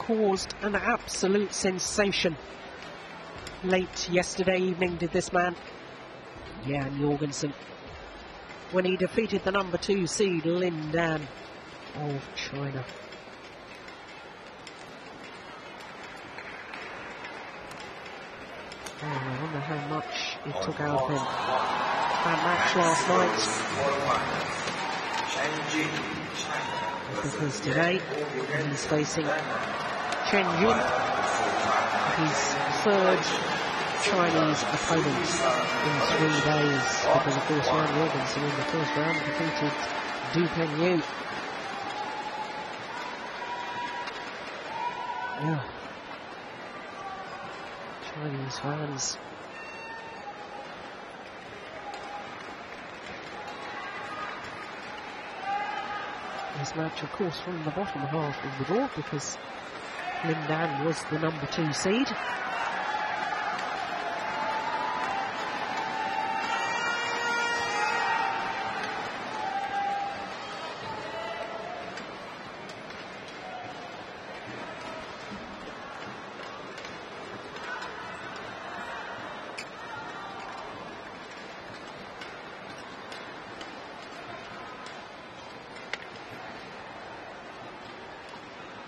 caused an absolute sensation. Late yesterday evening did this man, Jan Jorgensen, when he defeated the number 2 seed Lin Dan of China. Oh, I wonder how much it took out of him. That match last night. Because today he's facing Chen Jin, his third Chinese opponent in 3 days. Because of course Jan Jorgensen in the first round defeated Du Pengyu. Yeah. Chinese fans. This match, of course, from the bottom half of the draw because Lin Dan was the number 2 seed.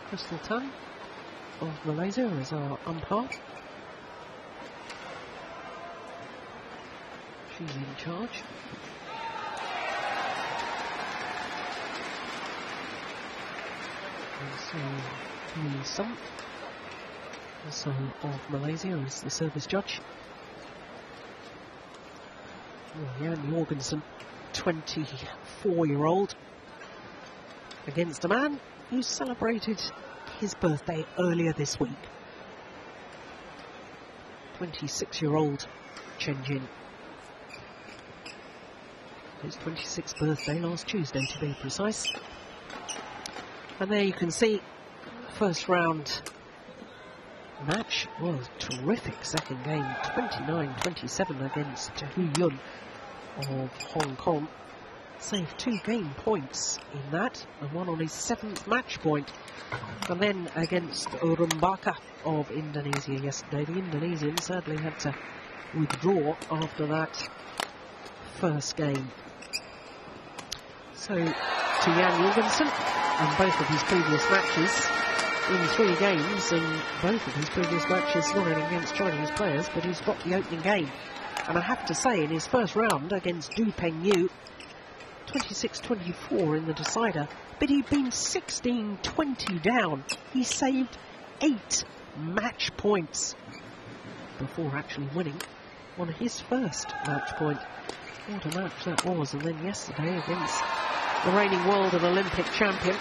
Crystal Tan of Malaysia is our umpire. She's in charge. And so Lee Sum, also of Malaysia, is the service judge. Oh, Jan Jorgensen, 24-year-old, against a man who celebrated his birthday earlier this week. 26-year-old Chen Jin. His 26th birthday last Tuesday, to be precise. And there you can see first round match. Well, terrific second game, 29-27 against Hu Yun of Hong Kong. Saved 2 game points in that, and one on his 7th match point. And then against Rumbaka of Indonesia yesterday, the Indonesian sadly had to withdraw after that first game. So, to Jan Jorgensen, and both of his previous matches, in 3 games, in both of his previous matches, not only against Chinese players, but he's got the opening game. And I have to say, in his first round against Du Pengyu, 26-24 in the decider, but he'd been 16-20 down. He saved 8 match points before actually winning on his first match point. What a match that was. And then yesterday against the reigning world and Olympic champion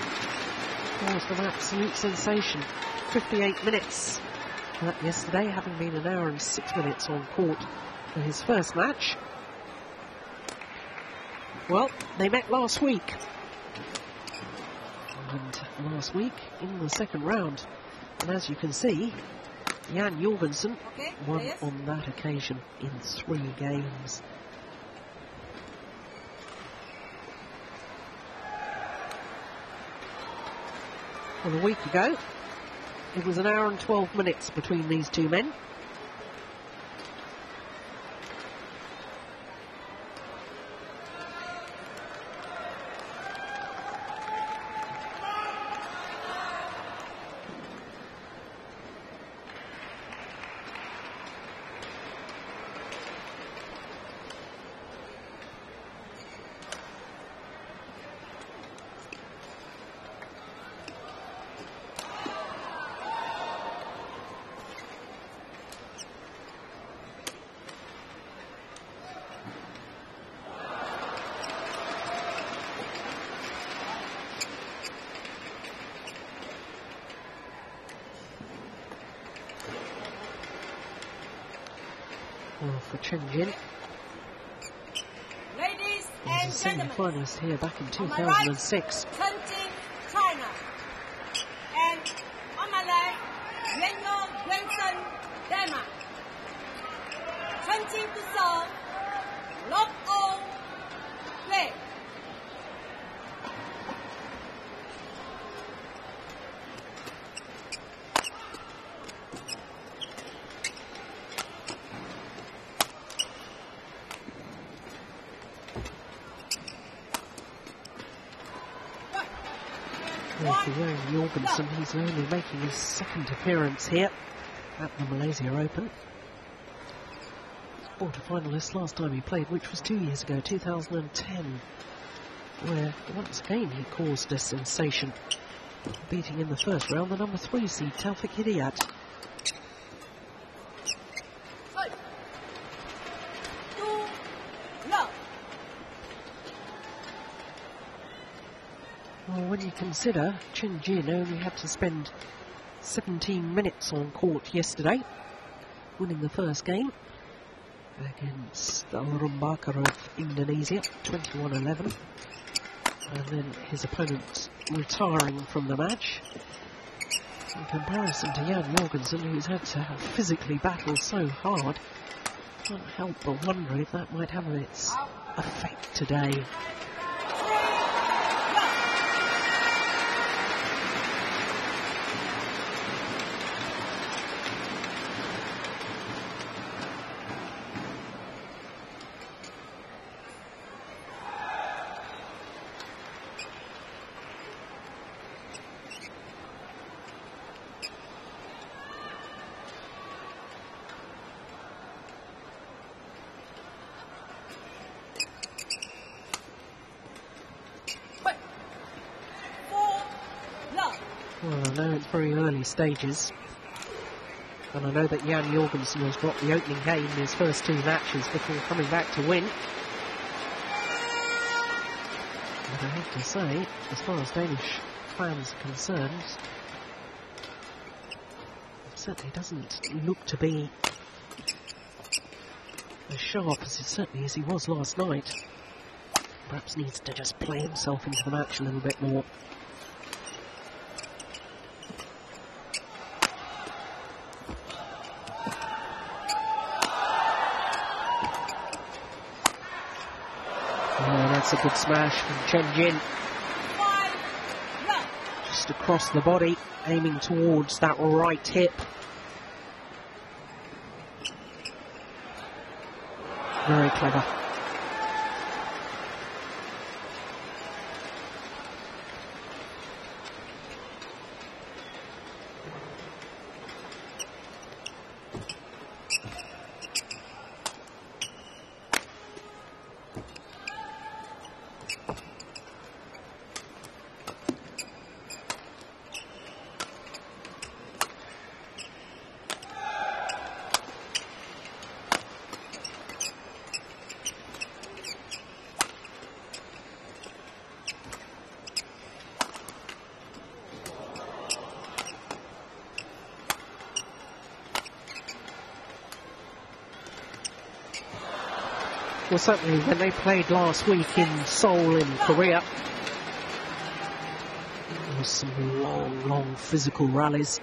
was an absolute sensation. 58 minutes that yesterday, having been an hour and 6 minutes on court for his first match. Well, they met last week, and last week in the second round, and as you can see, Jan Jorgensen won on that occasion in 3 games. Well, a week ago, it was an hour and 12 minutes between these 2 men. Well, for Chen Jin, ladies he was and a semi-finalist here back in 2006. Chen Jin, China. And on my left, JORGENSEN, Denmark. Chen Jin to serve, lock all, play. Well, for Jan Jorgensen, he's only making his second appearance here at the Malaysia Open. Quarter-finalist last time he played, which was 2 years ago, 2010, where once again he caused a sensation, beating in the first round the number 3 seed Taufik Hidayat. Well, when you consider Chen Jin only had to spend 17 minutes on court yesterday, winning the first game against Rumbakar of Indonesia, 21-11, and then his opponent retiring from the match. In comparison to Jan Jorgensen, who's had to physically battle so hard, can't help but wonder if that might have its effect today. Well, I know it's very early stages, and I know that Jan Jorgensen has got the opening game in his first 2 matches before coming back to win. But I have to say, as far as Danish fans are concerned, it certainly doesn't look to be as sharp as he was last night. Perhaps needs to just play himself into the match a little bit more. That's a good smash from Chen Jin. Just across the body, aiming towards that right hip. Very clever. Well, certainly when they played last week in Seoul in Korea, there was some long physical rallies.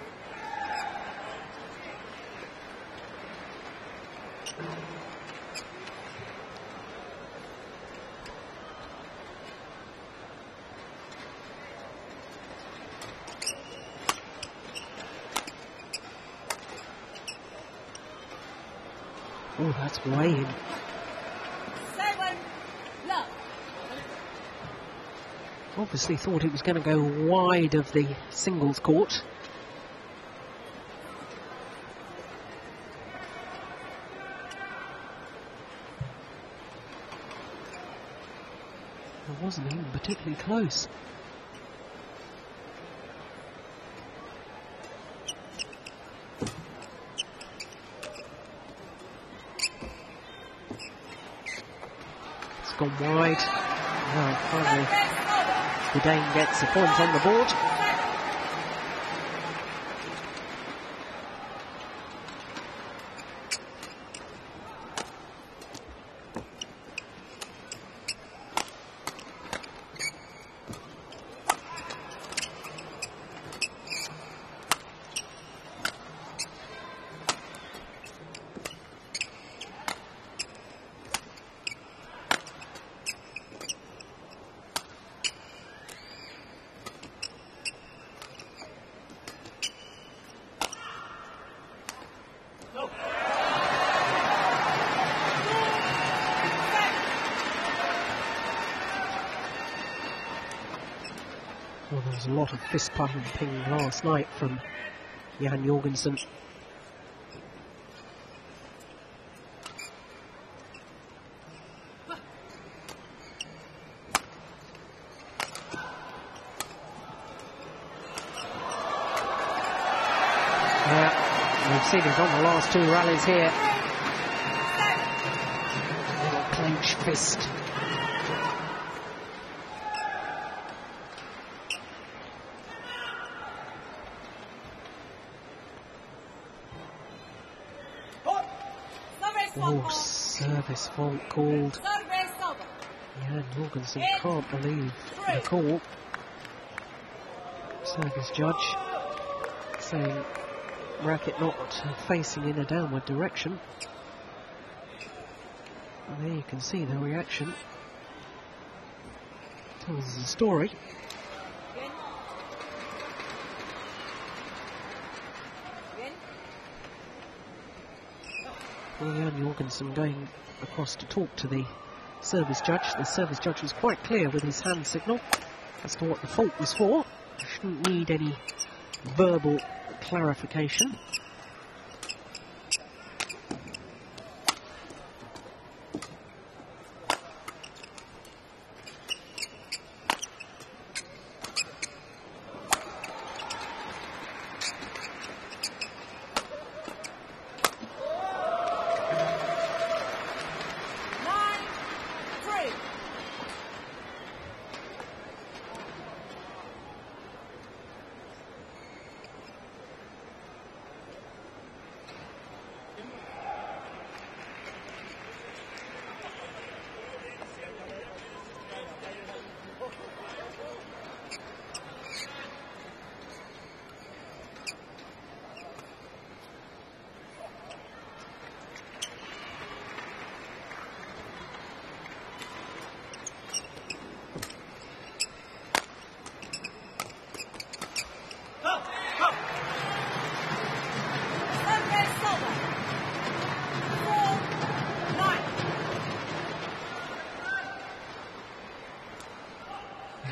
Oh, that's way in. Obviously thought it was going to go wide of the singles court. It wasn't even particularly close. It's gone wide. Well, finally Dane gets a point on the board. Well, there was a lot of fist pumping last night from Jan Jorgensen. Yeah, we've seen it on the last two rallies here. Little clenched fist. Oh, service fault called. Jan Jorgensen can't believe the call. Service judge saying racket not facing in a downward direction. And there you can see the reaction. Tells us the story. Well, Jan Jorgensen going across to talk to the service judge. The service judge was quite clear with his hand signal as to what the fault was for. Shouldn't need any verbal clarification.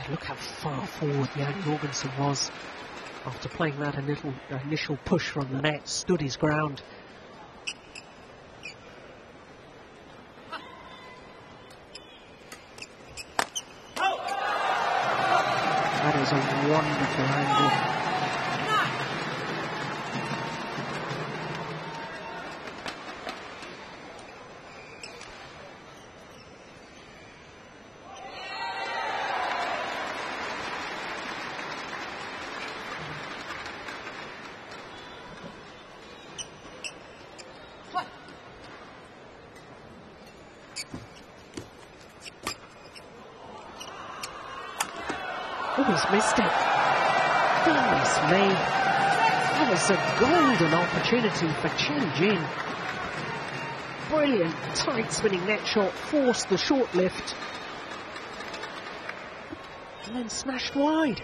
Look how far forward Jan Jorgensen was after playing that initial push from the net, stood his ground. That is a wonderful angle. Oh, he's missed it. Goodness me. That was a golden opportunity for Chen Jin. Brilliant, tight spinning net shot, forced the short lift. And then smashed wide.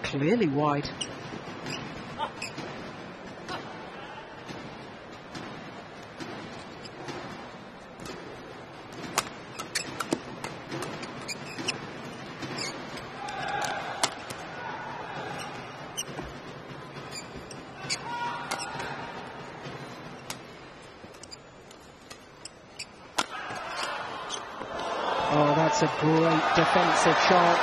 Clearly wide. Oh, that's a great defensive shot.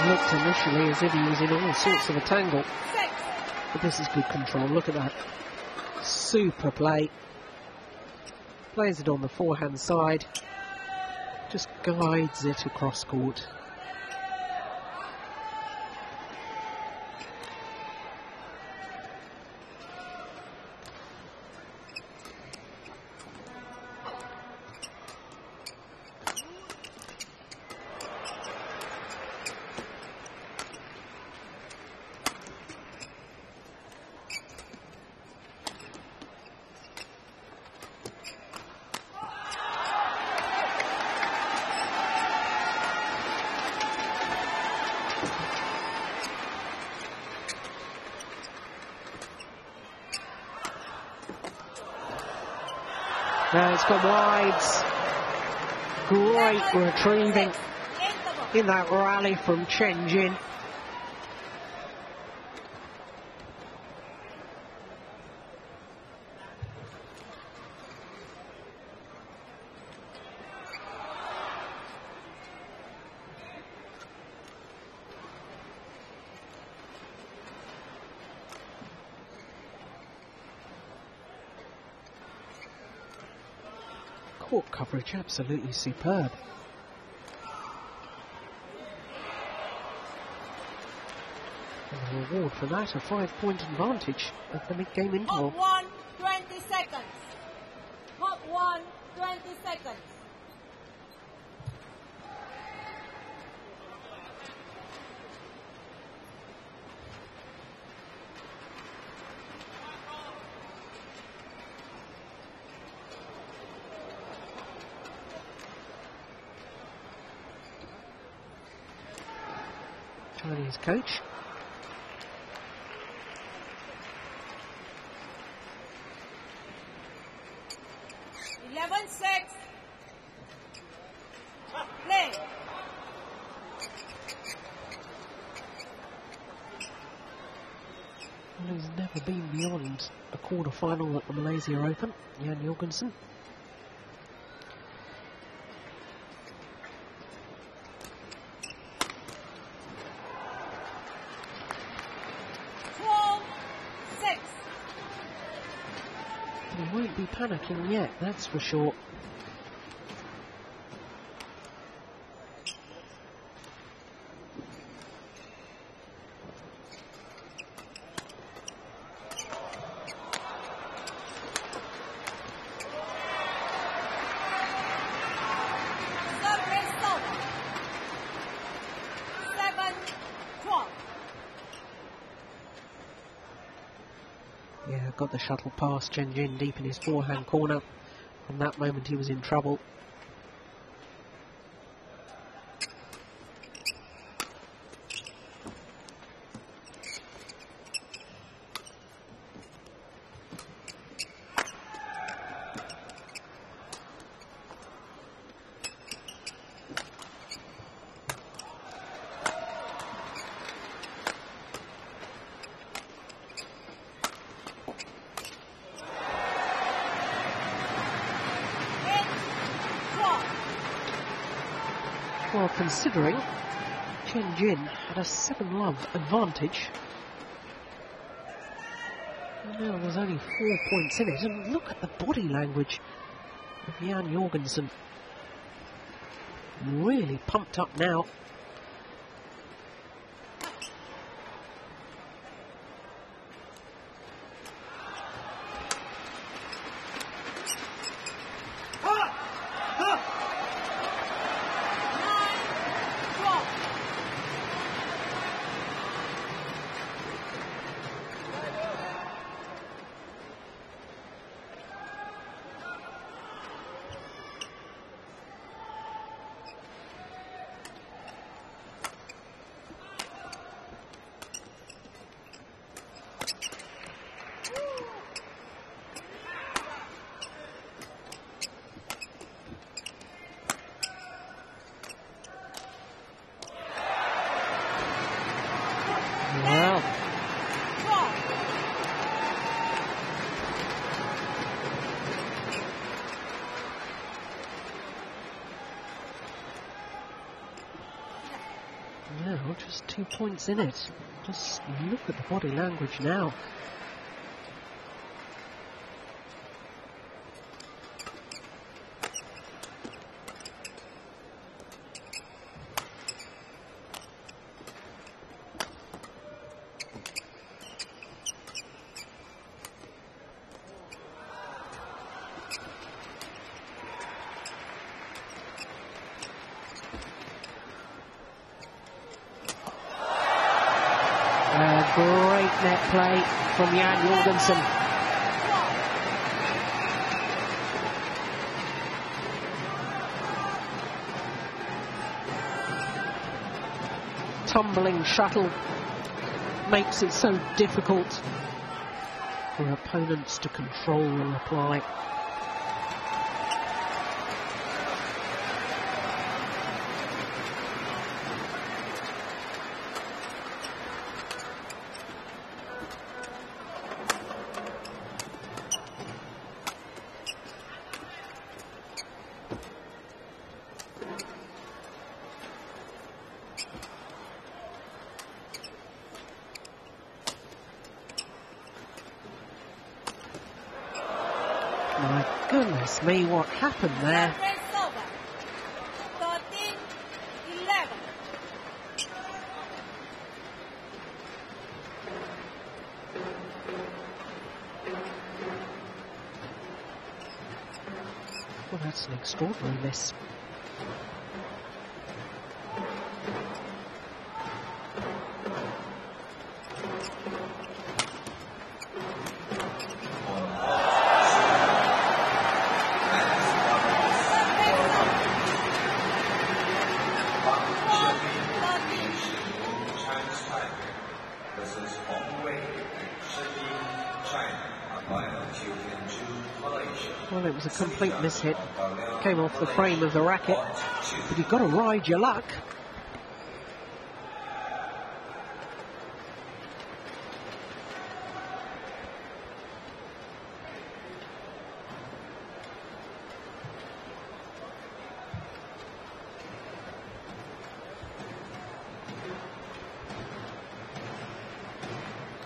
Looked initially as if he was in all sorts of a tangle. But this is good control. Look at that. Super play. Plays it on the forehand side. Just guides it across court. Now it's gone wide. great retrieving in that rally from Chen Jin. Court coverage absolutely superb. And the reward for that, a 5-point advantage at the mid-game interval. Hot 1, 20 seconds. Hot 1, 20 seconds. Chinese coach. Play. Well, he's never been beyond a quarter-final at the Malaysia Open, Jan Jorgensen. He won't be panicking yet, that's for sure. Yeah, got the shuttle past Chen Jin deep in his forehand corner. From that moment he was in trouble. Well, considering Chen Jin had a 7-love advantage, and now there's only 4 points in it, and look at the body language of Jan Jorgensen. Really pumped up now. Now, just 2 points in it. Just look at the body language now. Great net play from Jan Jorgensen. Tumbling shuttle makes it so difficult for opponents to control the reply. My goodness me, what happened there? Race over. 13-11. Well, that's an extraordinary miss. Well, it was a complete mishit. Came off the frame of the racket, but you've got to ride your luck.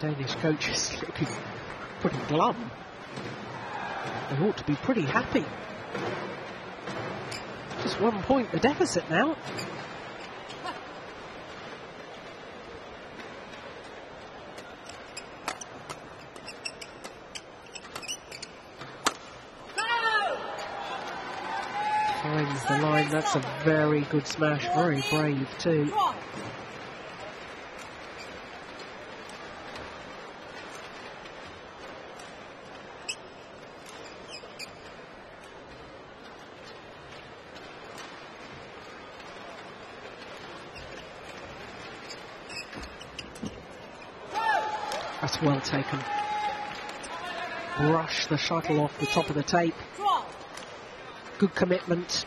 Danish coach is looking pretty glum. They ought to be pretty happy. Just 1 point the deficit now. Finds the line. That's a very good smash. Very brave too. That's well taken. Brush the shuttle off the top of the tape. Good commitment.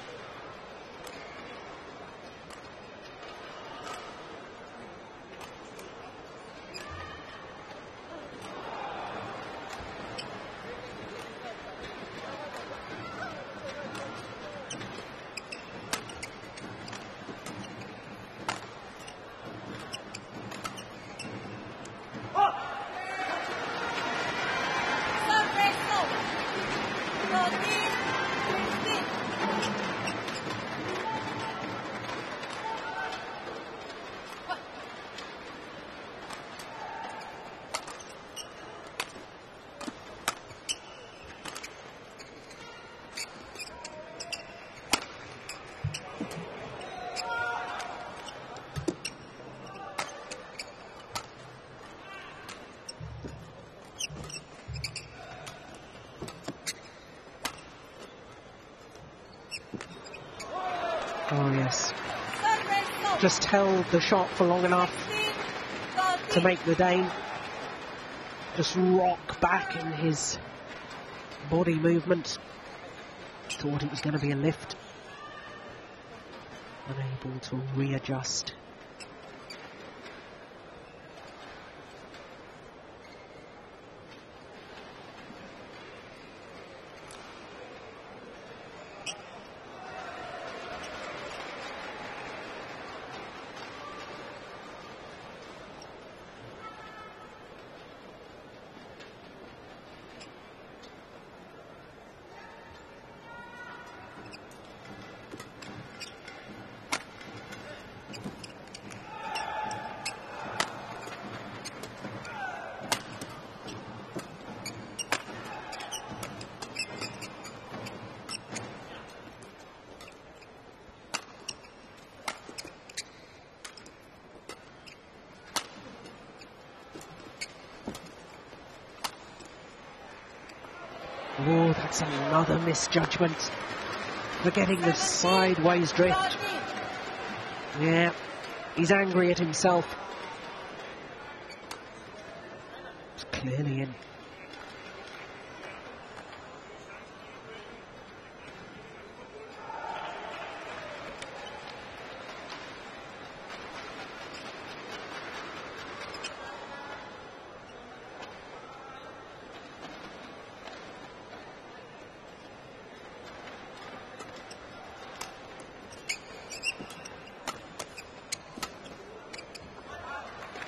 Oh yes, just held the shot for long enough to make the Dane just rock back in his body movement. Thought it was going to be a lift, unable to readjust. Oh, that's another misjudgment. Forgetting the sideways drift. Yeah, he's angry at himself. It's clearly in.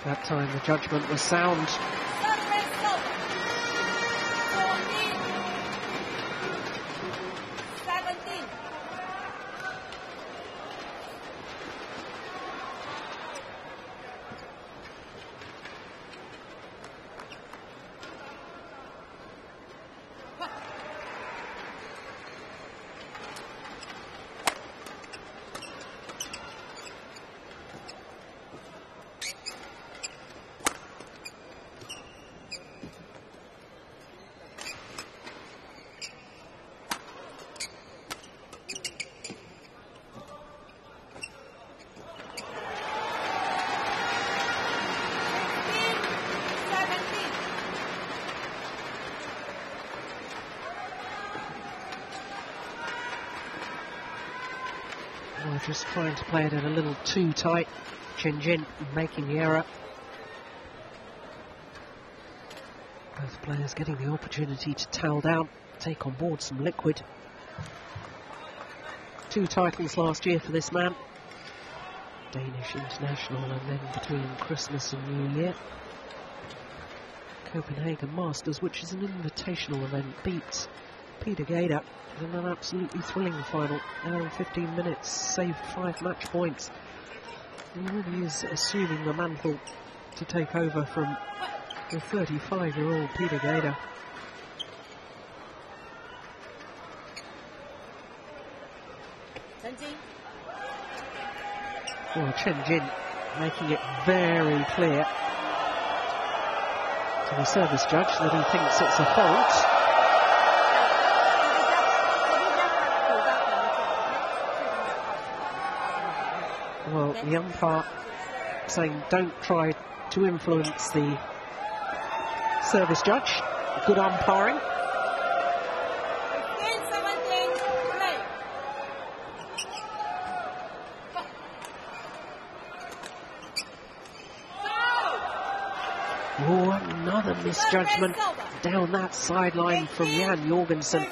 That time the judgment was sound. Well, just trying to play it a little too tight. Chen Jin making the error. Both players getting the opportunity to towel down, take on board some liquid. 2 titles last year for this man. Danish international, and then between Christmas and New Year, Copenhagen Masters, which is an invitational event, beats Peter Gader in an absolutely thrilling final. Hour and 15 minutes, saved 5 match points. He really is assuming the mantle to take over from the 35-year-old Peter Gader. Well, Chen Jin making it very clear to the service judge that he thinks it's a fault. Well, the umpire saying don't try to influence the service judge. Good umpiring. Oh, another misjudgment down that sideline from Jan Jorgensen.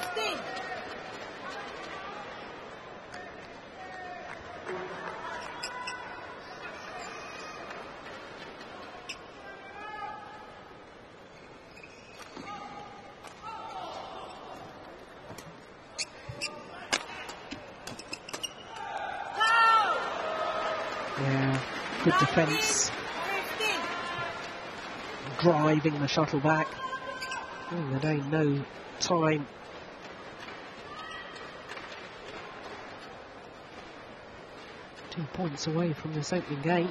Yeah, good defence. Driving the shuttle back. Oh, there ain't no time. Two points away from this opening game.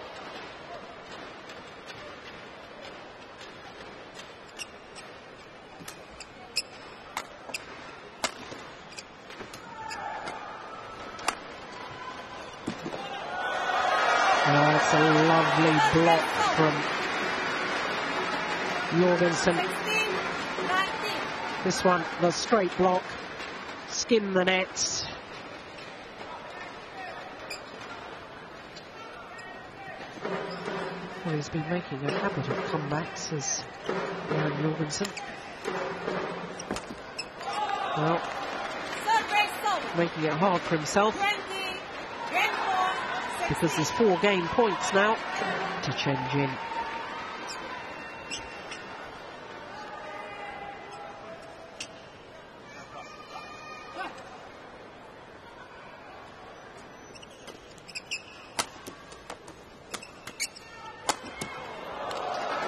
That's a lovely block from Jorgensen. This one, the straight block, skim the nets. Well, he's been making a habit of comebacks as Jan Jorgensen. Well, making it hard for himself, because there's 4 game points now to Chen Jin.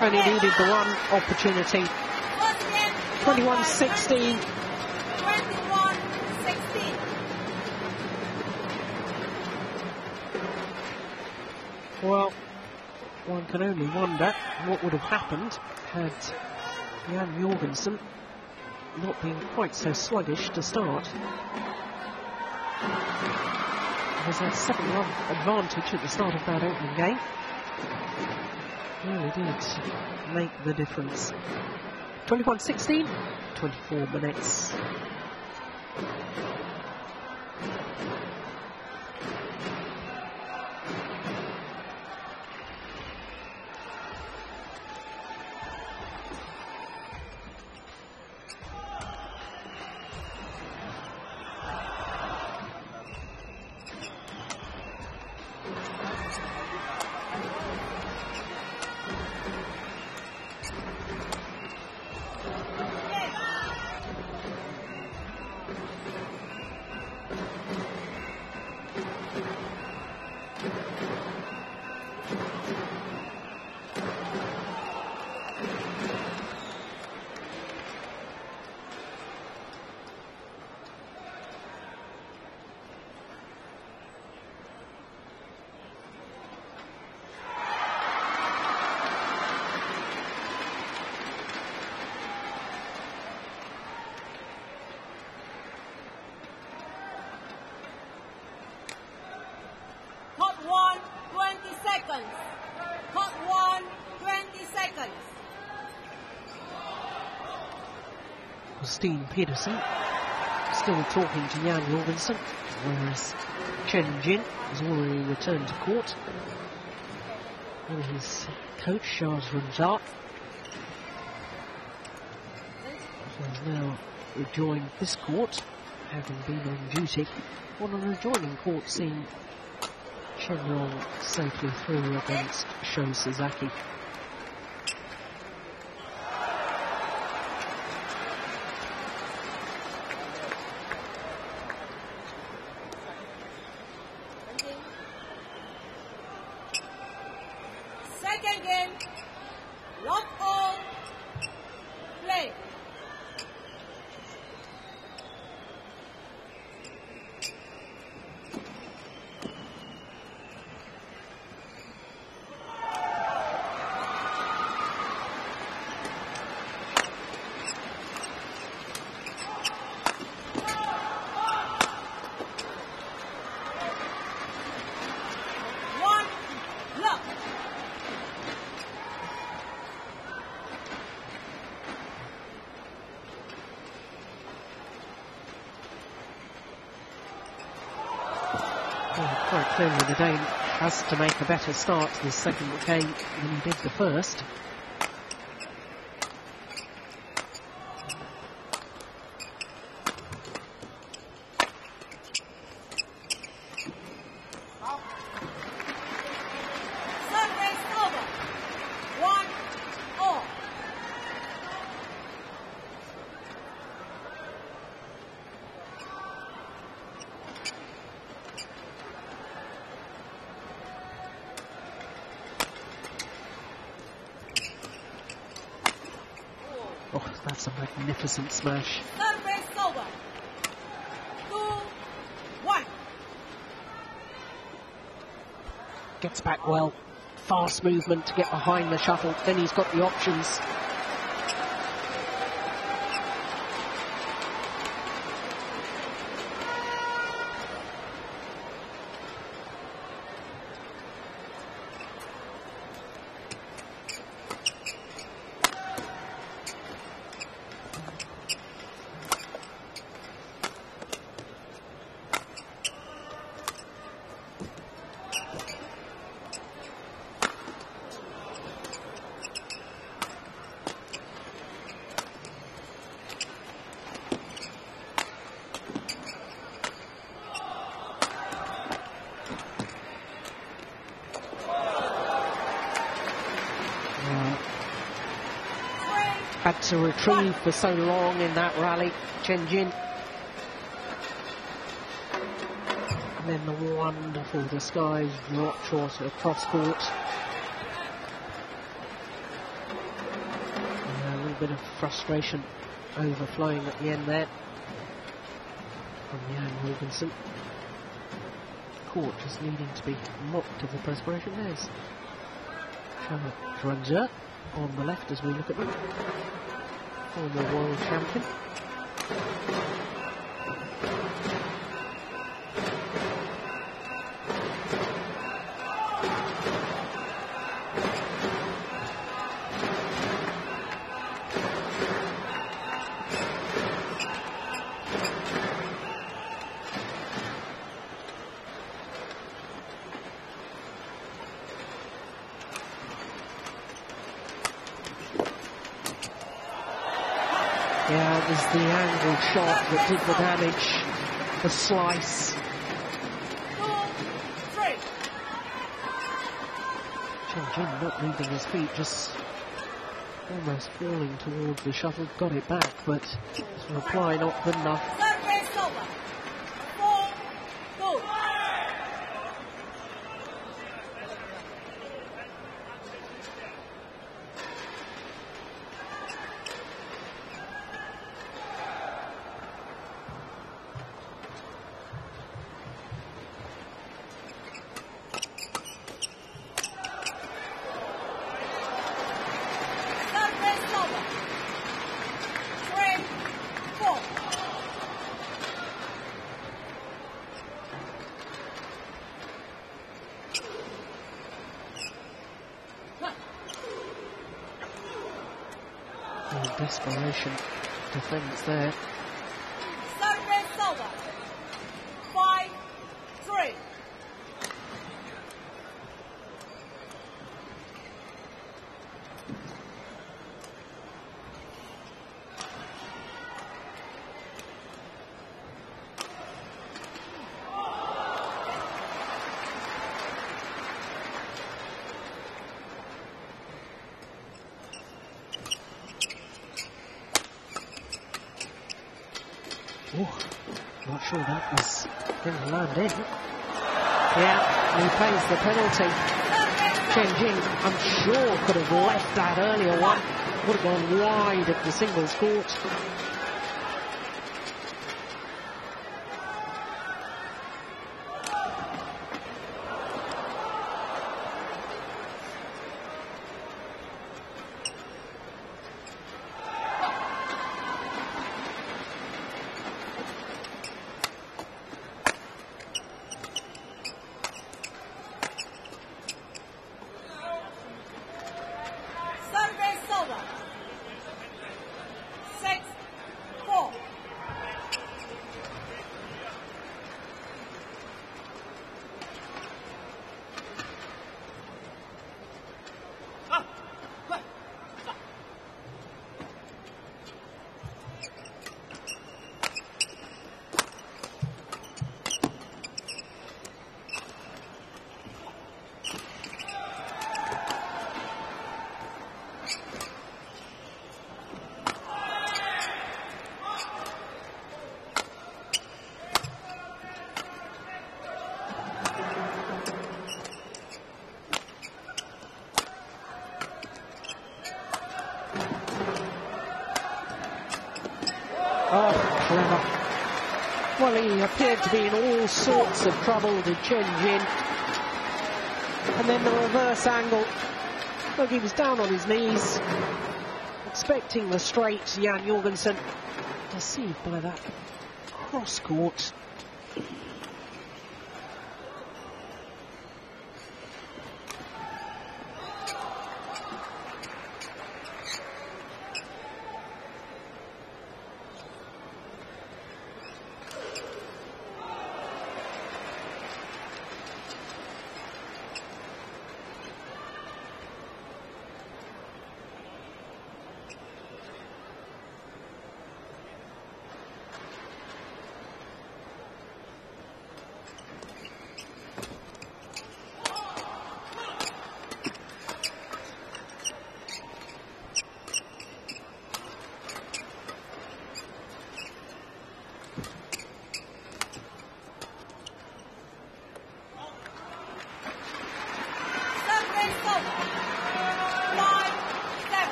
Only needed the one opportunity. 21-16. 21-16. Well, one can only wonder what would have happened had Jan Jorgensen not been quite so sluggish to start. There's a 7-run advantage at the start of that opening game. Really did make the difference. 21-16, 24 minutes. Hot 1, 20 seconds. Steen Petersen still talking to Jan Jorgensen, whereas Chen Jin has already returned to court. And his coach, Charles Runzat, has now rejoined this court, having been on duty on an adjoining court, seeing Chen Yong safely through against Sho Sasaki. Second game, lock on, play. One, lock. Well, quite clearly the Dane has to make a better start to the second game than he did the first. Service over. 1-all. Oh, that's a magnificent smash. Service over. 2-1. Gets back well. Fast movement to get behind the shuttle. Then he's got the options. Had to retrieve for so long in that rally, Chen Jin. And then the wonderful disguised drop shot across court. And a little bit of frustration overflowing at the end there from Jan Jorgensen. Court just needing to be mopped of the perspiration. There's Charlotte Drunzer on the left as we look at them. Former world champion. Yeah, it was the angled shot that did the damage, the slice. 2-3. Chen Jin not moving his feet, just almost falling towards the shuttle, got it back, but his reply not good enough. Service over. 4-2. Service over. 3-4. Desperation defence there. Service Oh, not sure that was going to land in. Yeah, he pays the penalty. Chen Jin, I'm sure, could have left that earlier one. Would have gone wide at the singles court. Oh, clever. Well, he appeared to be in all sorts of trouble, did Chen Jin. And then the reverse angle. Look, he was down on his knees, expecting the straight Jan Jorgensen. Deceived by that cross court.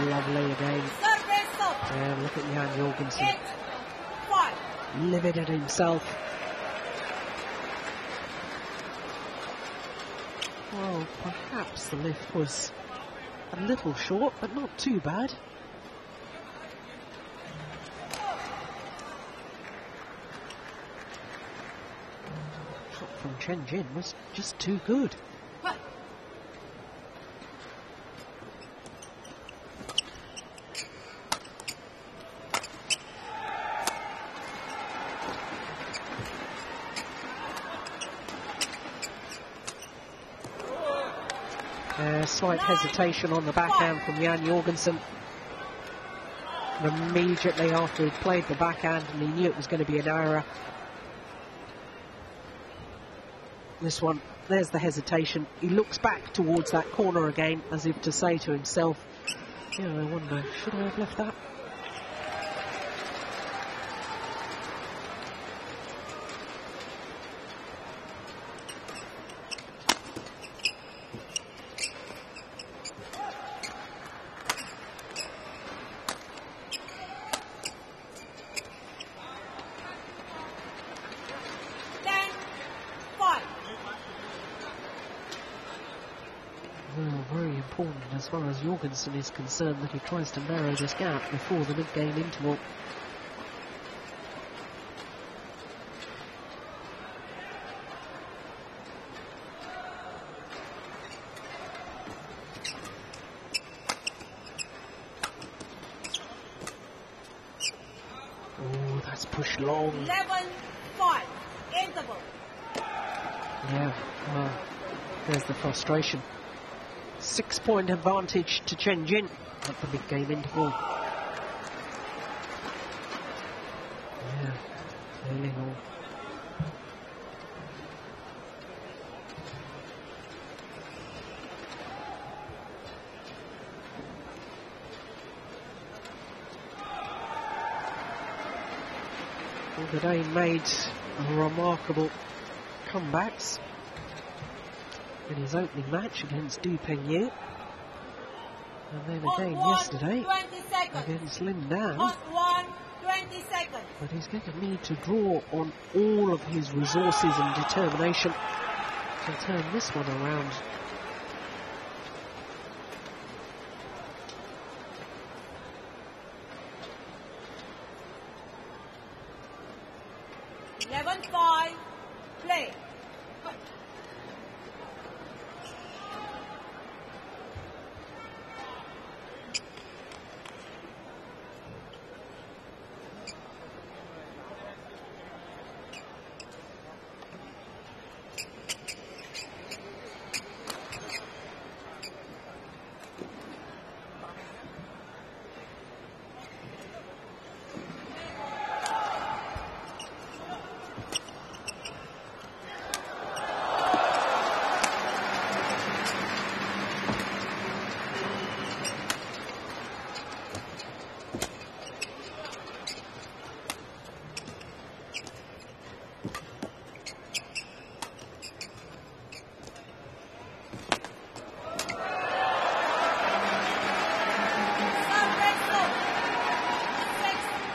Lovely again. Yeah, look at Jan Jorgensen. Livid at himself. Well, perhaps the lift was a little short, but not too bad. Shot from Chen Jin was just too good. Slight hesitation on the backhand from Jan Jorgensen. And immediately after he'd played the backhand and he knew it was going to be an error. This one, there's the hesitation. He looks back towards that corner again as if to say to himself, yeah, I wonder, should I have left that? As far as Jorgensen is concerned, that he tries to narrow this gap before the mid-game interval. Oh, that's pushed long. 11-5, interval. Yeah, well, there's the frustration. 6-point advantage to Chen Jin at the mid-game interval. Yeah, Well, the Dane made remarkable comebacks in his opening match against Du Pengyu. And then again yesterday against Lin Dan. 20 seconds. But he's going to need to draw on all of his resources and determination to turn this one around. Play.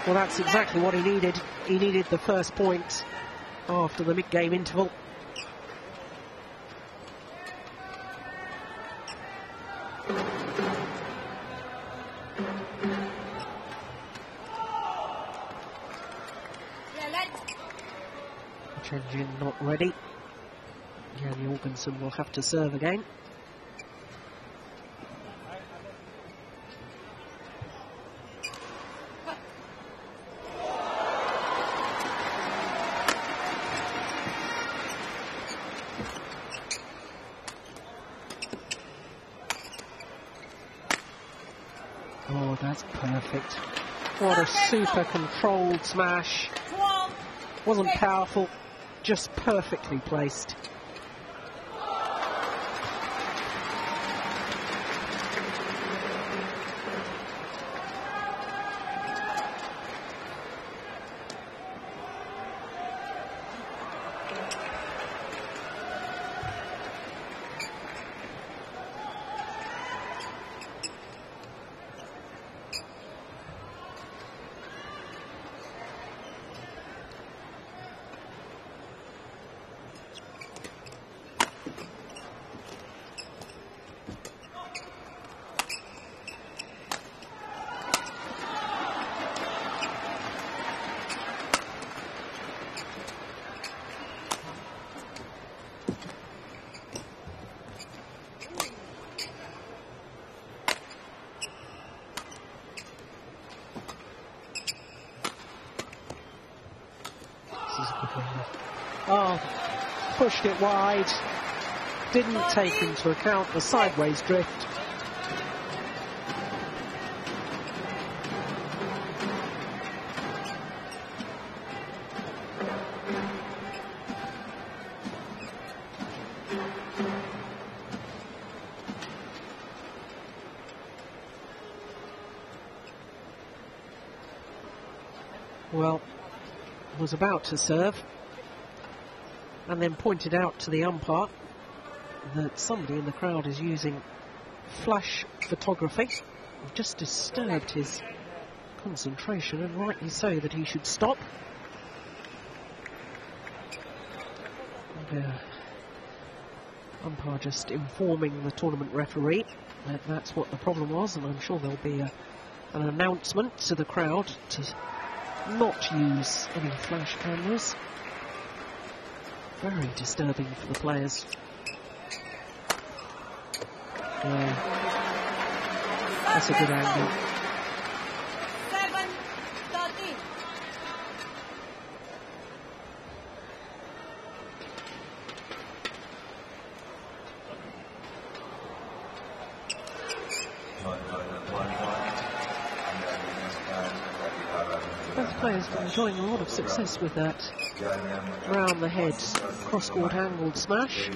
Well, that's exactly what he needed. He needed the first point after the mid-game interval. Chen Jin not ready. Jorgensen will have to serve again. Oh, that's perfect. What a super controlled smash. Wasn't powerful, just perfectly placed. Oh, pushed it wide, didn't take into account the sideways drift. Well, was about to serve, and then pointed out to the umpire that somebody in the crowd is using flash photography. It just disturbed his concentration, and rightly so, that he should stop. And, umpire just informing the tournament referee that that's what the problem was, and I'm sure there'll be an announcement to the crowd to not use any flash cameras. Very disturbing for the players. Yeah. That's a good angle. 7-13. Both players enjoying a lot of success with that round the head cross-court angled smash.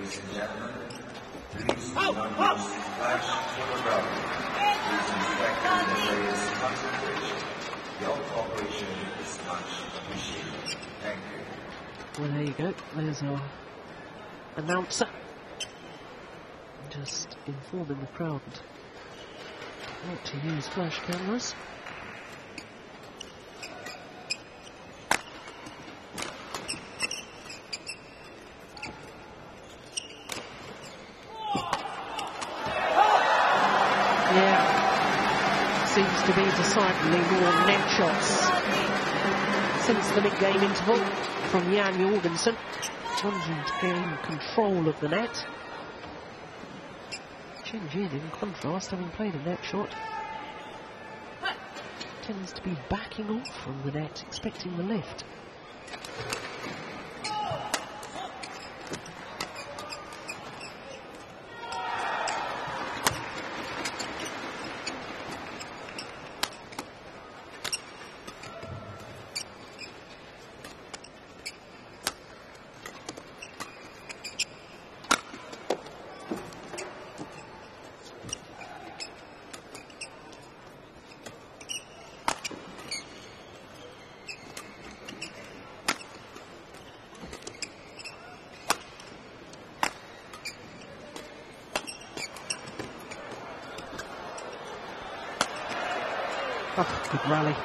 Your cooperation is much Well, there you go. There's our announcer. Just informing the crowd not to use flash cameras. Yeah, seems to be decidedly more net shots since the mid-game interval from Jan Jorgensen, wanting to gain control of the net. Chen Jin, in contrast, having played a net shot, tends to be backing off from the net, expecting the lift. Oh, good rally.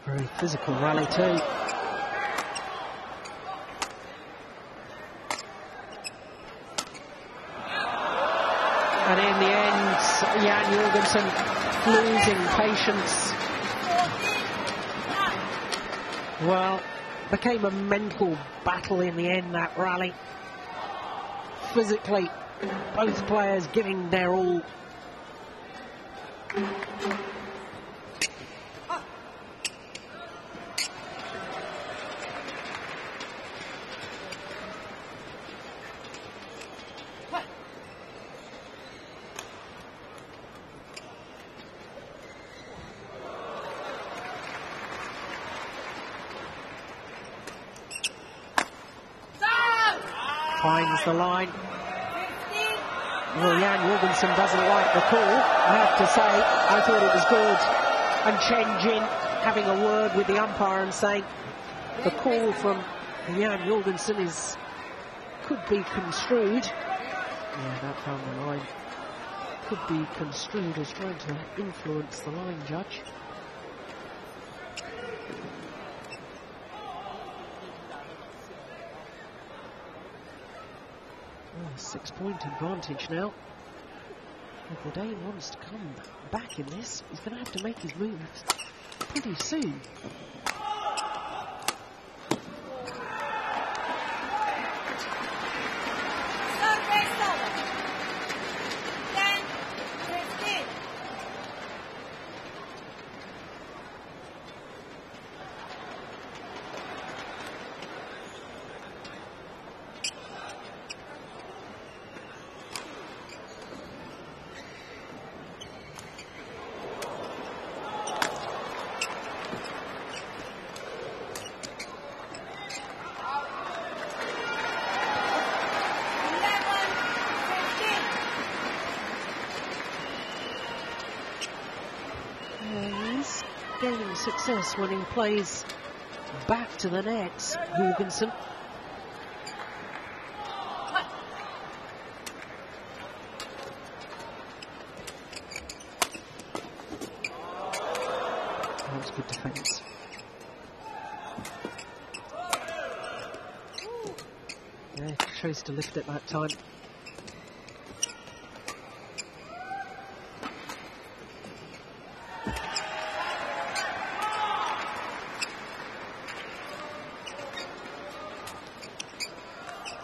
Very physical rally too. And in the end, Jan Jorgensen losing patience. Well, became a mental battle in the end, that rally. Physically, both players giving their all. Finds the line. Well, Jan Jorgensen doesn't like the call, I have to say. I thought it was good. And Chen Jin having a word with the umpire and saying the call from Jan Jorgensen could be construed. Yeah, that found the line. Could be construed as trying to influence the line judge. 6-point advantage now. If Dane wants to come back in this, he's going to have to make his moves pretty soon. Gaining success when he plays back to the net, Jorgensen. That was good defence. Yeah, he chose to lift it that time.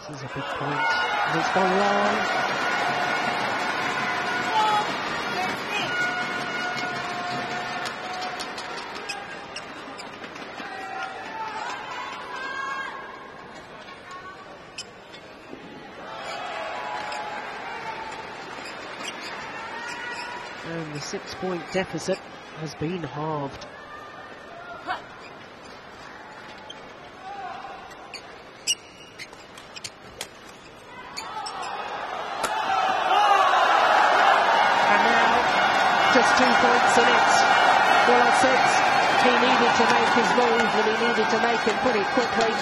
This is a big point, and it's gone long. And the 6-point deficit has been halved. gets it. He needed to make his move, and he needed to make it pretty quickly.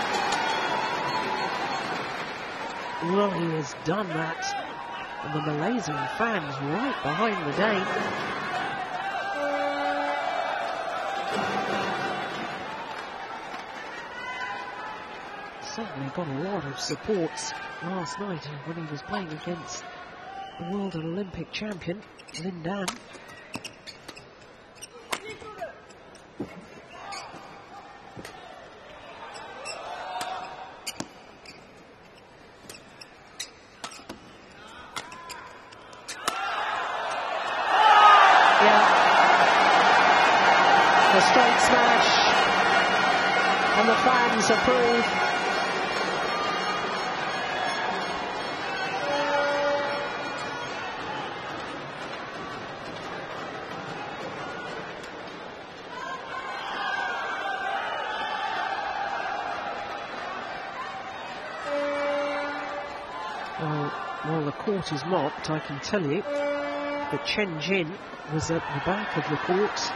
Well, he has done that, and the Malaysian fans right behind the Dane. Certainly got a lot of supports last night when he was playing against the world and Olympic champion, Lin Dan. A straight smash, and the fans approve. Well, the court is mocked, I can tell you, that Chen Jin was at the back of the court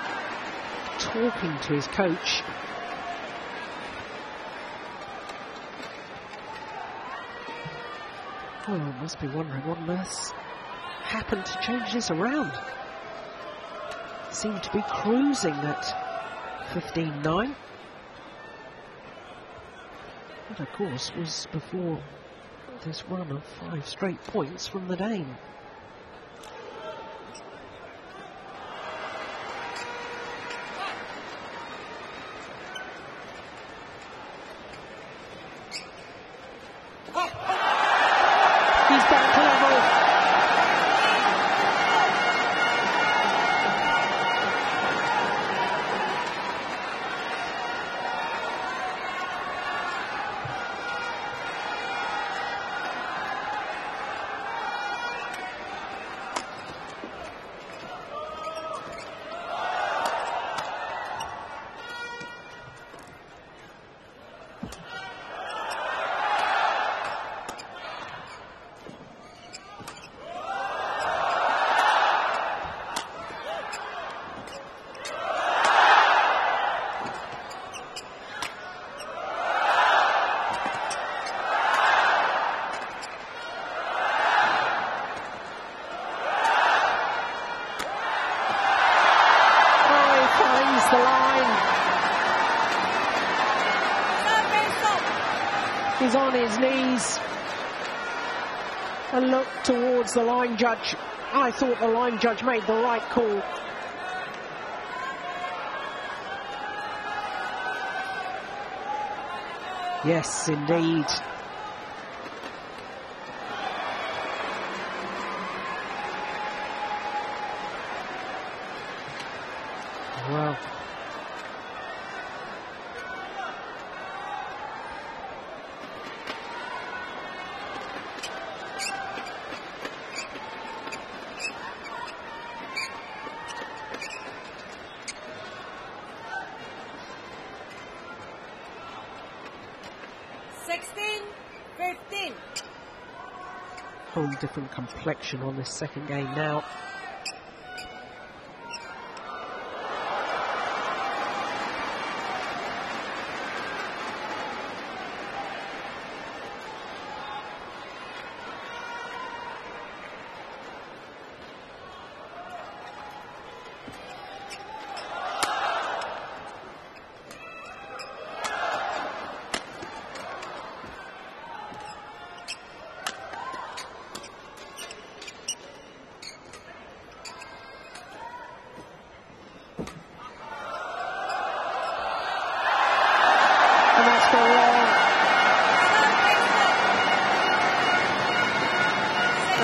talking to his coach. Oh, must be wondering what on earth happened to change this around. Seemed to be cruising at 15-9. That, of course, was before this run of 5 straight points from the Dane. He's back level. The line. He's on his knees and looked towards the line judge. I thought the line judge made the right call. Yes, indeed. Well, whole different complexion on this second game now.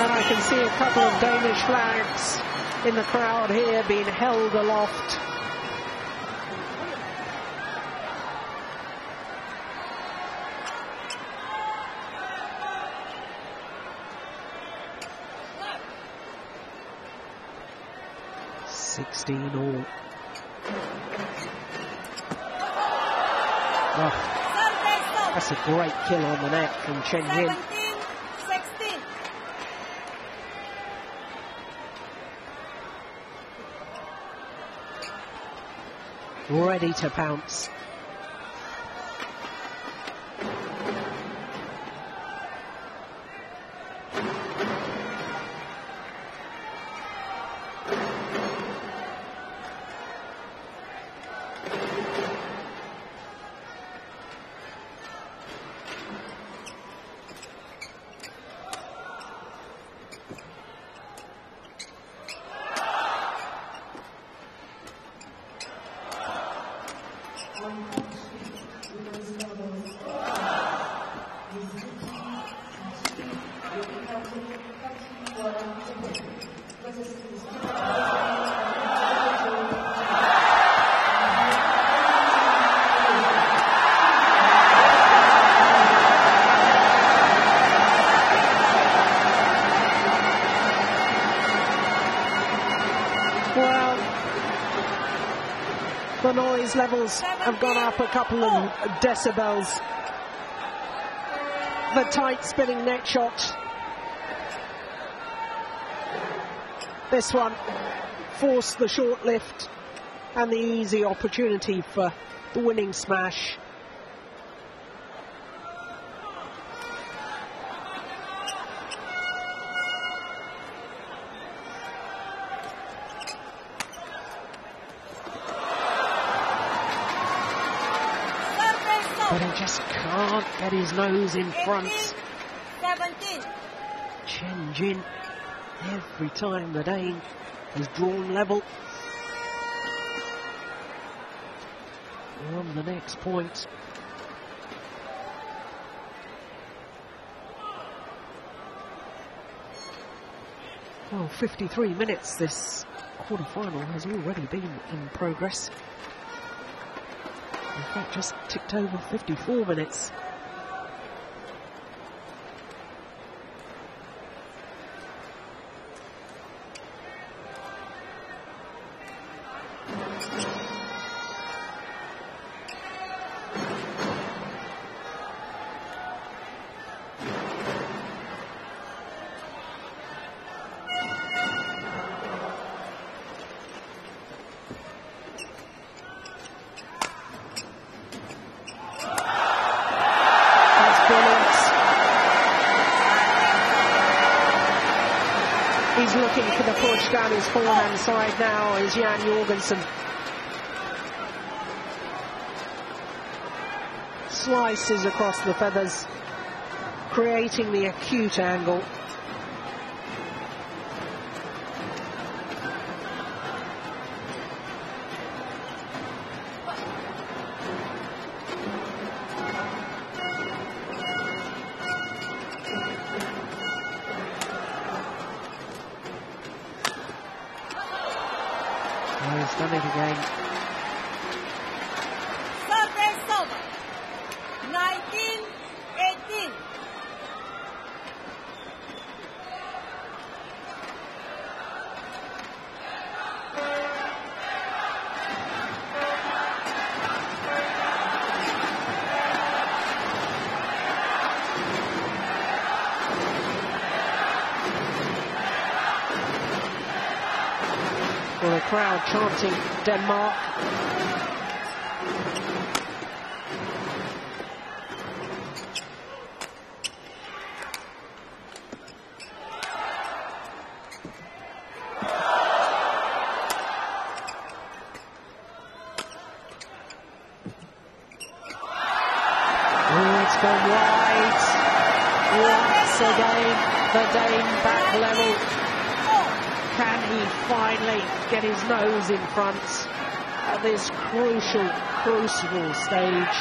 And I can see a couple of Danish flags in the crowd here being held aloft. All. Oh, that's a great kill on the net from Chen Jin. 17-16. ready to pounce. The noise levels have gone up a couple of decibels. The tight spinning net shot. This one forced the short lift and the easy opportunity for the winning smash. But he just can't get his nose in front. 17. Chen Jin, every time the Dane has drawn level. On the next point. Well, 53 minutes this quarter-final has already been in progress. In fact, just ticked over 54 minutes. He's looking for the push down his forehand side now is Jan Jorgensen. Slices across the feathers, creating the acute angle. He's done it again. Service over. 19-18. Well, the crowd chanting Denmark. Oh, it's gone wide. Once again, the Dane back level. Can he finally get his nose in front at this crucial, crucible stage?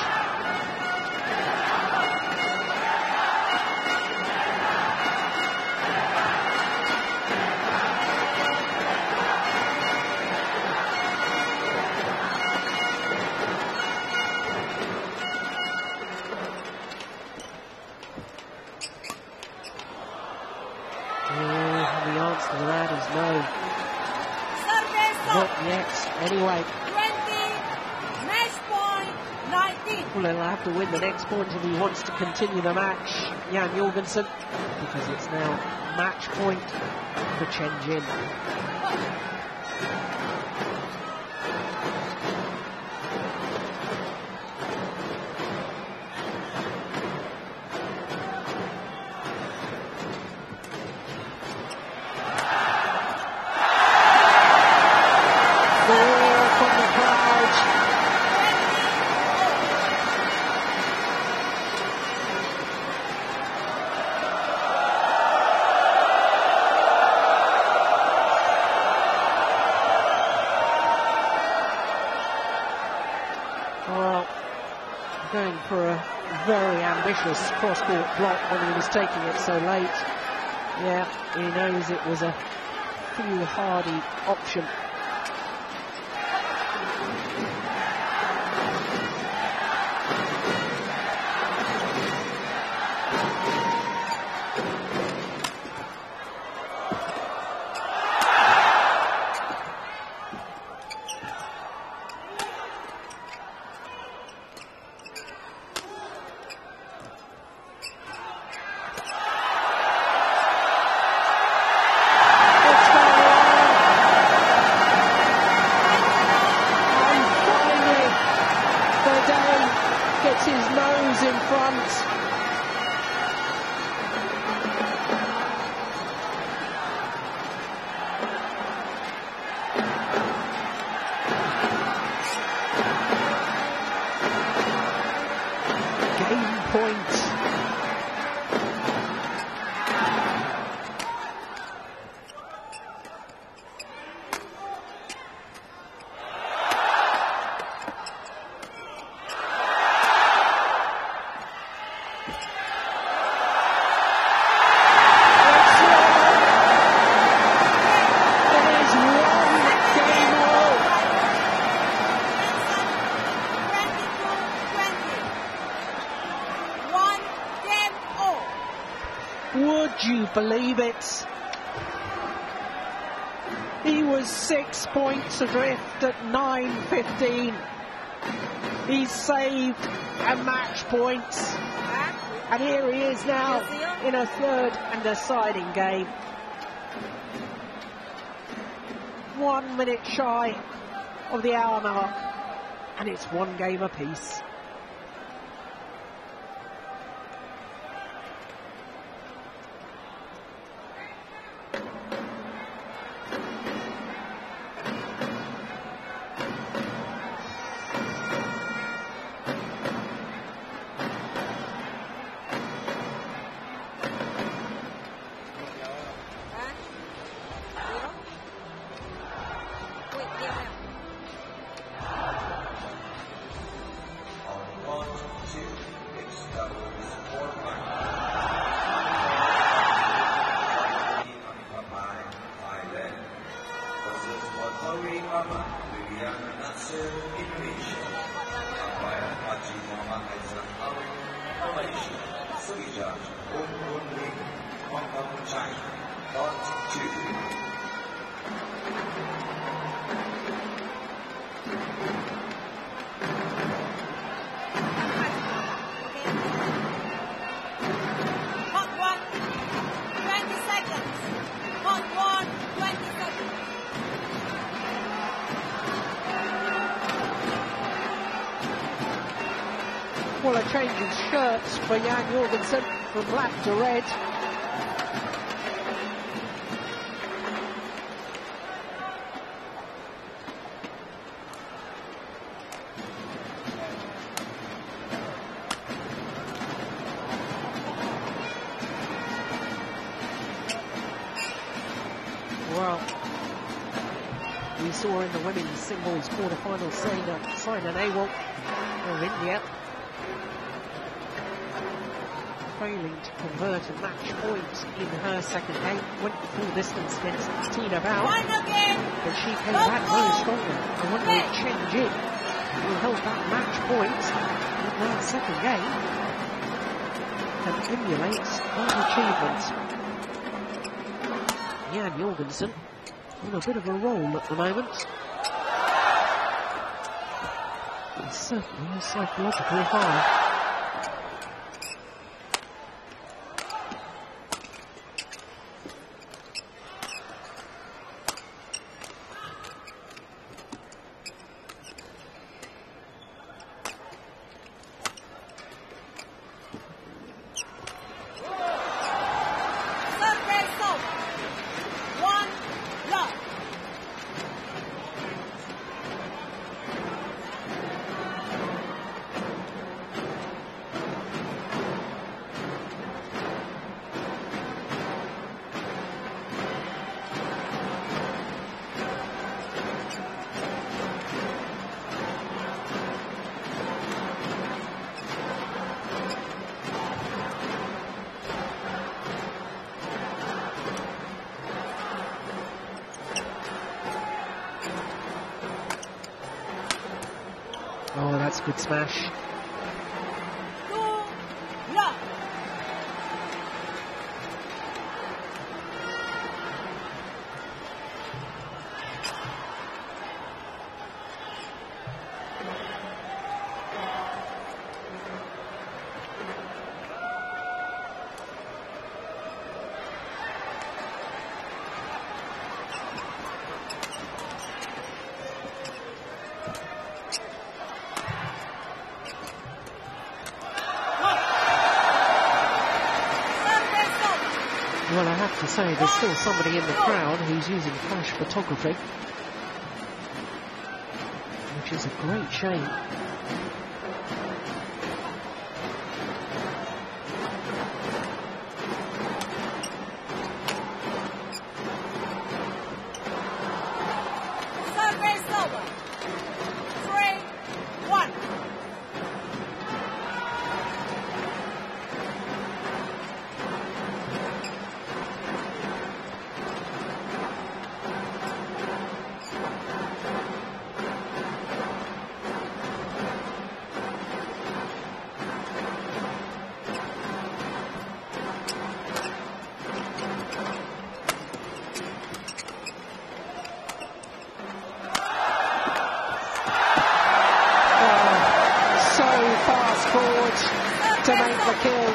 The answer to that is no. Not yet, anyway. 20, match point, 19. Well, he'll have to win the next point if he wants to continue the match, Jan Jorgensen, because it's now match point for Chen Jin. going for a very ambitious cross-court block when he was taking it so late. Yeah, he knows it was a foolhardy option. Would you believe it? He was 6 points adrift at 9:15. He saved a match point. And here he is now in a third and deciding game. 1 minute shy of the hour mark. And it's one game apiece. Well, a change of shirts for Jan Jorgensen from black to red. Well, we saw in the women's singles quarterfinal Saina Nehwal of India failing to convert a match point in her second game, went the full distance against Tina Bao, but she came back very strongly. I wonder if Chen Jin, who held that match point in that second game, can emulate that achievement. Jan Jorgensen on a bit of a roll at the moment. And certainly a psychological high. Good smash. 2 love. Well, I have to say, there's still somebody in the crowd who's using flash photography, which is a great shame. Service over. 3-1. To make the kill.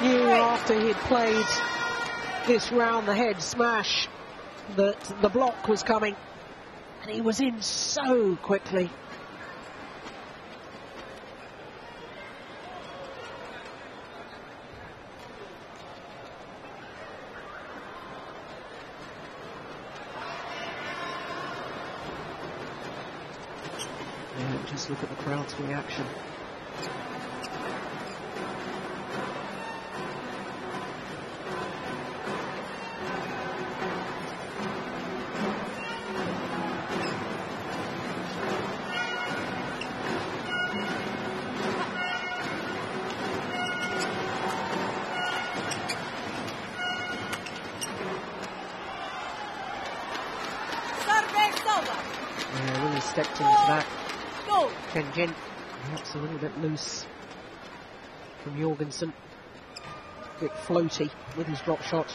Knew after he'd played this round the head smash that the block was coming, and he was in so quickly. Yeah, just look at the crowd's reaction. Yeah, really stepped into that. Chen Jin, perhaps a little bit loose from Jorgensen. A bit floaty with his drop shot.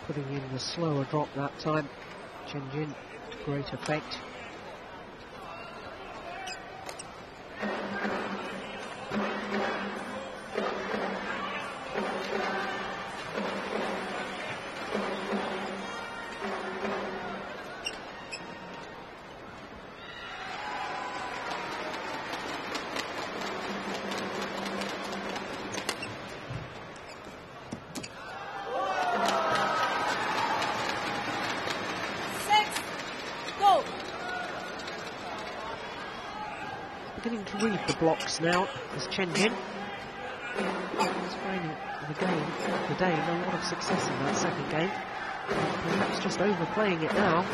Putting in the slower drop that time. Chen Jin to great effect. Beginning to read the blocks now is Chen Jin. He's finding the day a lot of success in that second game. Perhaps just overplaying it now.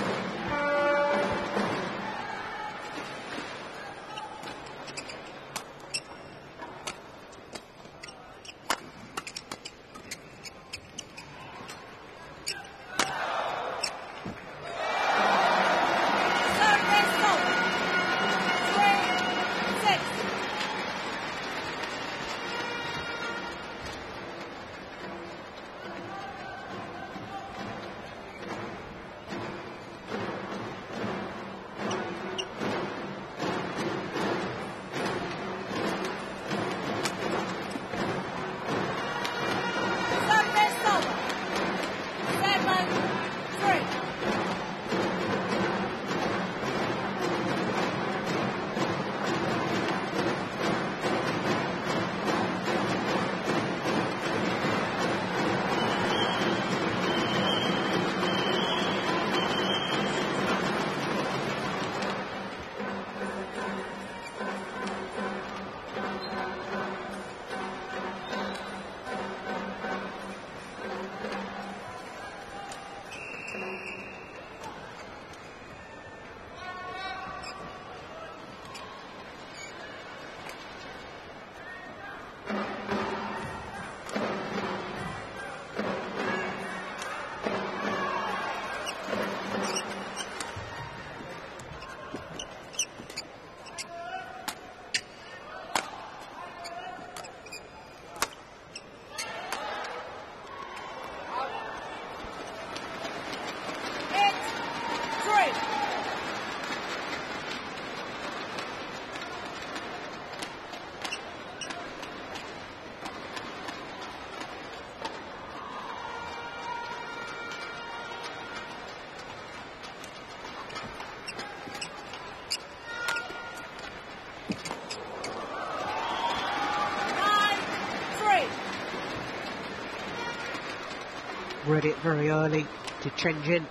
Read it very early to Chen Jin.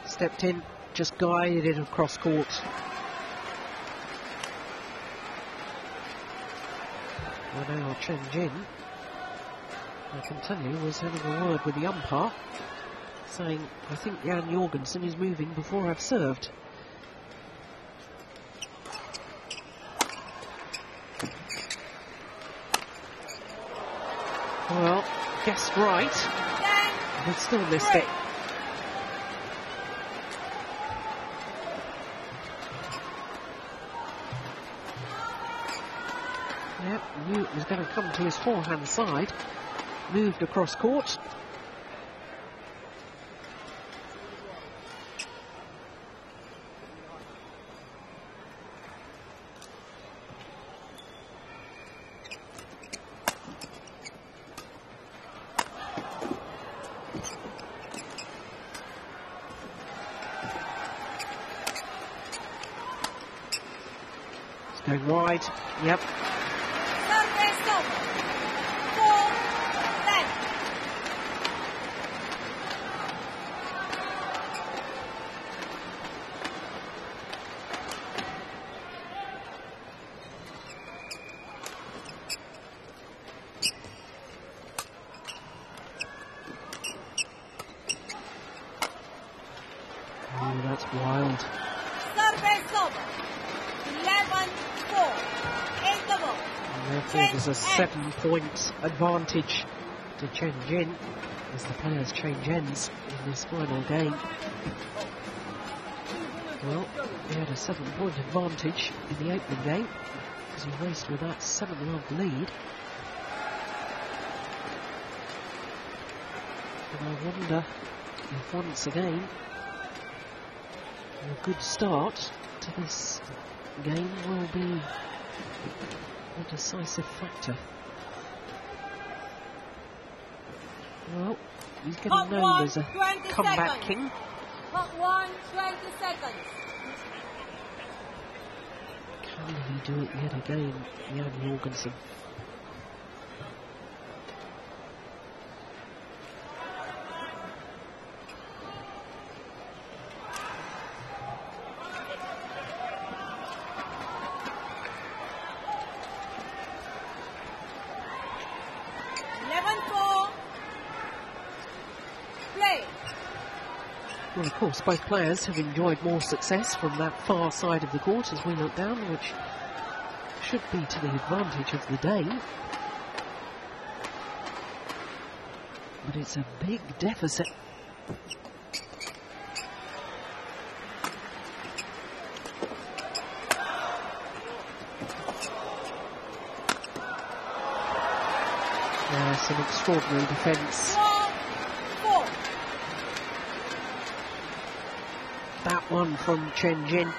Stepped in, just guided it across court. Well, now Chen Jin, I can tell you, was having a word with the umpire, saying, I think Jan Jorgensen is moving before I've served. Well, guessed right, but still missed it. Yep, knew it was going to come to his forehand side. Moved across court. Going wide, yep. Oh, that's wild. And therefore there's a 7-point advantage to Chen Jin as the players change ends in this final game. Well, he had a 7-point advantage in the opening game because he raced with that 7-love lead. And I wonder if once again a good start to this game will be a decisive factor. Well, he's getting known as a comeback king. Hot 1, 20 seconds. Can he do it yet again, Jan Jorgensen? Well, of course, both players have enjoyed more success from that far side of the court as we look down, which should be to the advantage of the day. But it's a big deficit. Yes, an extraordinary defence. That one from Chen Jin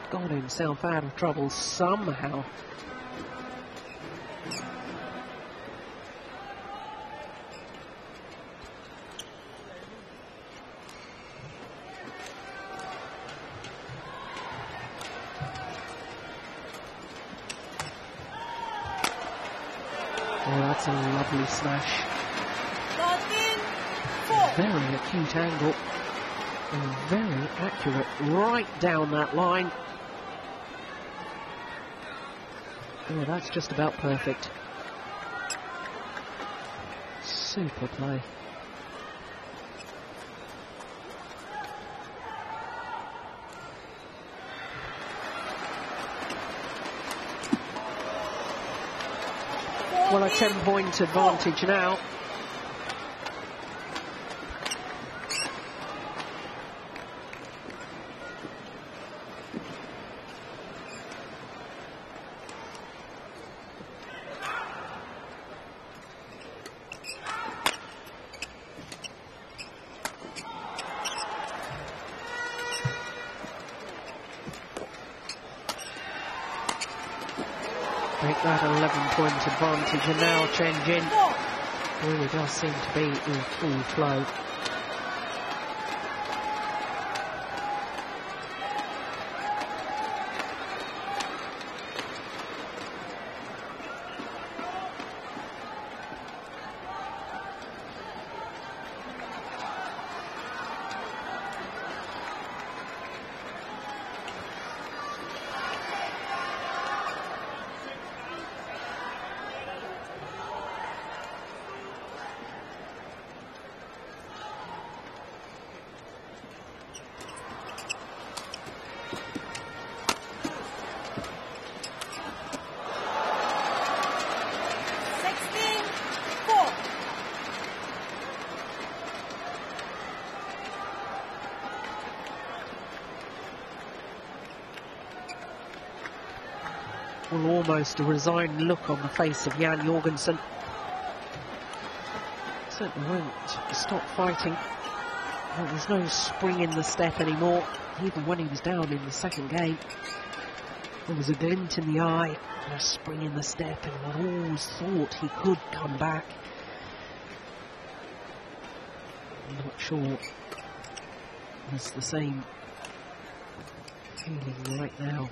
got himself out of trouble somehow. Oh, that's a lovely smash. Very acute angle. And very accurate, right down that line. Oh, that's just about perfect. Super play. 10-point advantage now. Make that 11-point advantage, and now Chen Jin really does seem to be in full flow. Well, almost a resigned look on the face of Jan Jorgensen. Certainly won't stop fighting. Well, there's no spring in the step anymore, even when he was down in the second game. There was a glint in the eye, and a spring in the step, and one always thought he could come back. I'm not sure it's the same feeling right now.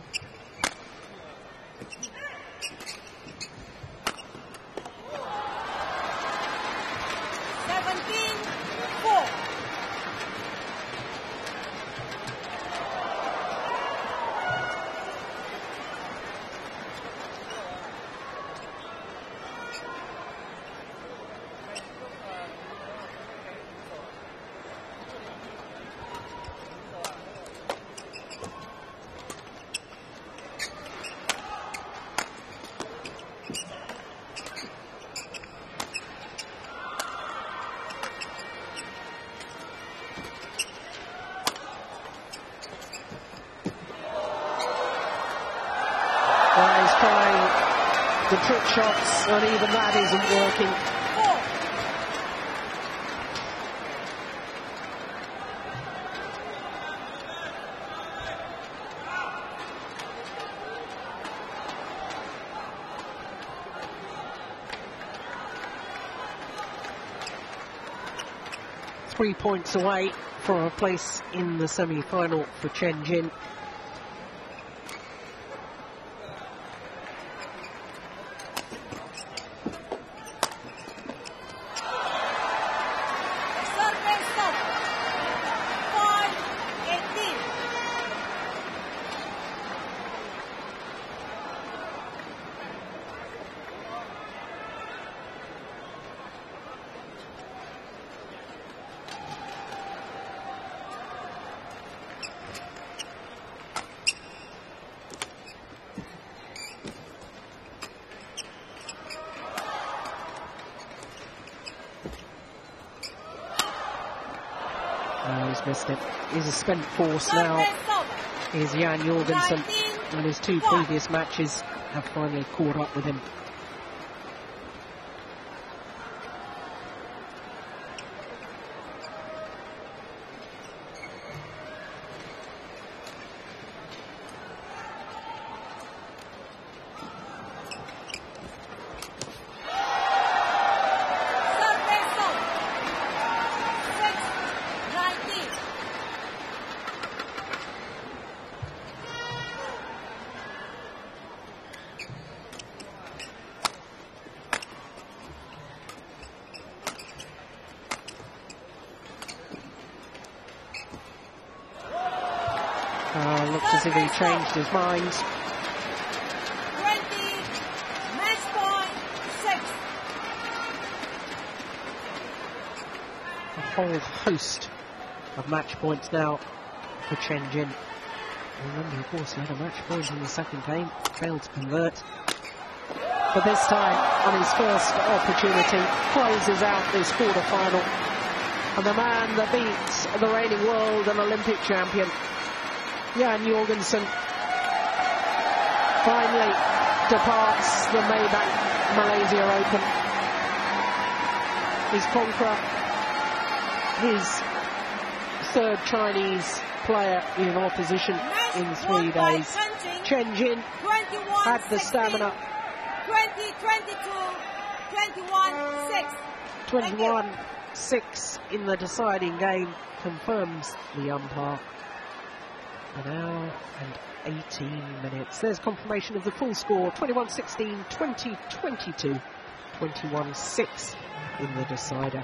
He's trying the trick shots, and even that isn't working. 3 points away from a place in the semi-final for Chen Jin. He's missed it. He's a spent force now. Here's Jan Jorgensen, and his two previous matches have finally caught up with him. Looked as if he changed his mind. 20, match point 6. A whole host of match points now for Chen Jin. Remember, of course, he had a match point in the second game, failed to convert. but this time on his first opportunity closes out this quarter-final. And the man that beats the reigning world and Olympic champion, Jan Jorgensen, finally departs the MAYBANK Malaysia Open. His conqueror, his third Chinese player in opposition in 3 days. Chen Jin had the stamina. 21-6 in the deciding game, confirms the umpire. An hour and 18 minutes. There's confirmation of the full score: 21-16, 20-22, 21-6 in the decider.